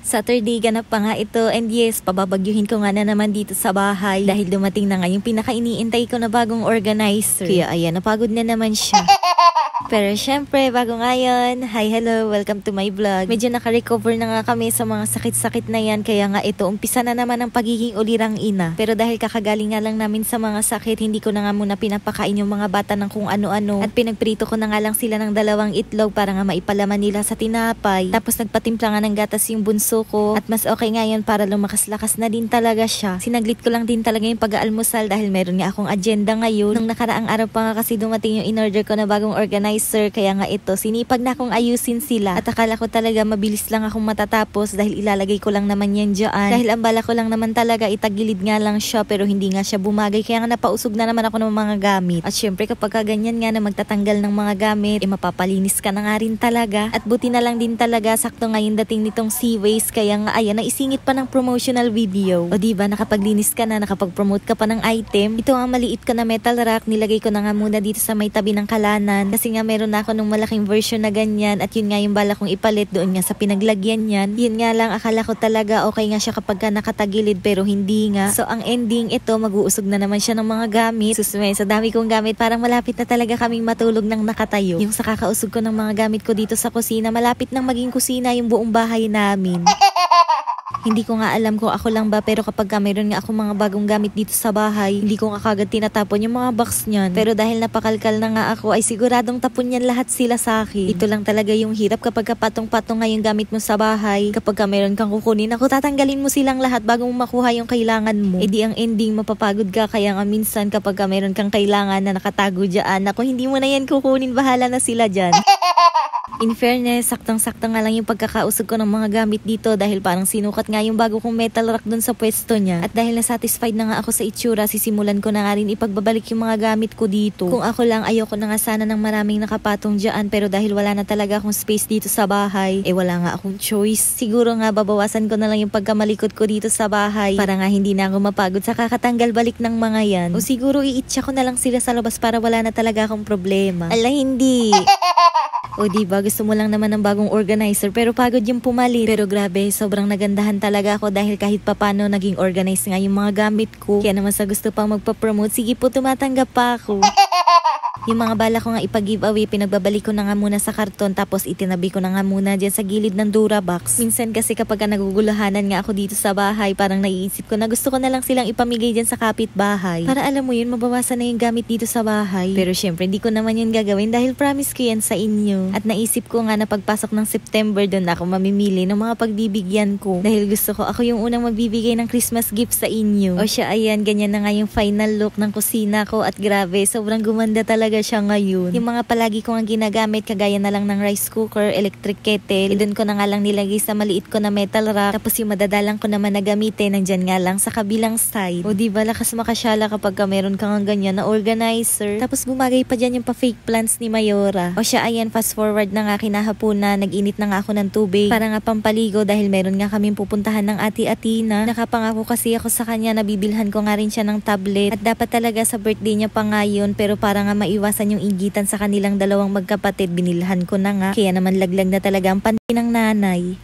Saturday ganap pa nga ito, and yes, pababagyuhin ko nga na naman dito sa bahay dahil dumating na nga yung pinaka-iniintay ko na bagong organizer. Kaya ayan, napagod na naman siya. Pero syempre, bago ngayon, hi, hello, welcome to my vlog. Medyo naka-recover na nga kami sa mga sakit-sakit na yan, kaya nga ito, umpisa na naman ang pagiging ulirang ina. Pero dahil kakagaling nga lang namin sa mga sakit, hindi ko na nga muna pinapakain yung mga bata ng kung ano-ano. At pinagprito ko na nga lang sila ng 2 itlog para nga maipalaman nila sa tinapay. Tapos nagpatimpla nga ng gatas yung bunso ko. At mas okay nga yun para lumakas-lakas na din talaga siya. Sinaglit ko lang din talaga yung pag-aalmusal dahil meron nga akong agenda ngayon. Nung nakaraang araw pa nga kasi dumating yung in-order ko na bagong organizer, kaya nga ito, sinipag na akong ayusin sila. At akala ko talaga mabilis lang akong matatapos dahil ilalagay ko lang naman yan dyan. Dahil ang bala ko lang naman talaga itagilid nga lang siya, pero hindi nga siya bumagay, kaya nga napausog na naman ako ng mga gamit. At syempre kapag ganyan nga na magtatanggal ng mga gamit, mapapalinis ka na nga rin talaga. At buti na lang din talaga, sakto ngayon dating nitong Seaways, kaya nga ayan, naisingit pa ng promotional video. O diba, nakapaglinis ka na, nakapag-promote ka pa ng item. Ito ang maliit ko na metal rack, nilagay ko na nga muna dito sa may tabi ng kalanan kasi nga meron na ako nung malaking version na ganyan, at yun nga yung bala kong ipalit doon nga sa pinaglagyan yan. Yun nga lang, akala ko talaga okay nga siya kapag ka nakatagilid, pero hindi nga. So ang ending, ito, mag-uusog na naman siya ng mga gamit. Susme, sa dami kong gamit, parang malapit na talaga kaming matulog ng nakatayo. Yung sa kakausog ko ng mga gamit ko dito sa kusina, malapit nang maging kusina yung buong bahay namin. Hindi ko nga alam kung ako lang ba, pero kapag mayroon nga akong mga bagong gamit dito sa bahay, hindi ko nga kagad tinatapon yung mga box niyan. Pero dahil napakalkal na nga ako, ay siguradong tapon yan lahat sila sa akin. Ito lang talaga yung hirap kapag patong-patong nga yung gamit mo sa bahay. Kapag mayroon kang kukunin, ako tatanggalin mo silang lahat bago mo makuha yung kailangan mo. E di ang ending, mapapagod ka, kaya nga minsan kapag mayroon kang kailangan na nakatago dyan, ako hindi mo na yan kukunin, bahala na sila dyan. In fairness, saktang-sakto nga lang yung pagkakausog ko ng mga gamit dito dahil parang sinukat nga yung bago kong metal rack dun sa pwesto niya. At dahil na-satisfied na nga ako sa itsura, sisimulan ko na nga rin ipagbabalik yung mga gamit ko dito. Kung ako lang, ayoko na nga sana ng maraming nakapatong dyan, pero dahil wala na talaga akong space dito sa bahay, wala nga akong choice. Siguro nga babawasan ko na lang yung pagkamalikot ko dito sa bahay para nga hindi na ako mapagod sa kakatanggal balik ng mga yan. O siguro iitsa ko na lang sila sa labas para wala na talaga akong problema. Ala, hindi! O diba, gusto mo lang naman ng bagong organizer pero pagod yung pumalit. Pero grabe, sobrang nagandahan talaga ako dahil kahit papano naging organized nga yung mga gamit ko. Kaya naman sa gusto pang magpa-promote, sige po, tumatanggap pa ako. Yung mga bala ko nga ipag-giveaway, pinagbabalik ko na nga muna sa karton, tapos itinabi ko na nga muna dyan sa gilid ng Durabox. Minsan kasi kapag nagugulahanan nga ako dito sa bahay, parang naiisip ko na gusto ko na lang silang ipamigay dyan sa kapitbahay. Para alam mo yun, mabawasan na yung gamit dito sa bahay. Pero syempre, hindi ko naman yun gagawin dahil promise ko yan sa inyo. At naisip ko nga na pagpasok ng September, doon ako mamimili ng mga pagbibigyan ko. Dahil gusto ko ako yung unang magbibigay ng Christmas gift sa inyo. O siya, ayan, ganyan na nga yung final look ng kusina ko, at grabe, sobrang gumanda talaga siya ngayon. Yung mga palagi ko nga ginagamit, kagaya na lang ng rice cooker, electric kettle, doon ko na nga lang nilagay sa maliit ko na metal rack. Tapos yung madadalang ko naman na gamitin, nandyan nga lang sa kabilang side. O diba, lakas makasyala kapag meron kang ganyan na organizer. Tapos bumagay pa dyan yung pa-fake plants ni Mayora. O siya, ayan, fast forward na nga, kinahapunan, nag-init na nga ako ng tubig para nga pampaligo dahil meron nga kaming pupuntahan ng ati Atina. Nakapangako kasi ako sa kanya na bibilhan ko nga rin siya ng tablet. At dapat talaga sa birthday niya pa ngayon, pero para nga maiwasan yung inggitan sa kanilang dalawang magkapatid, binilhan ko na nga. Kaya naman laglag na talaga ang panty ng nanay.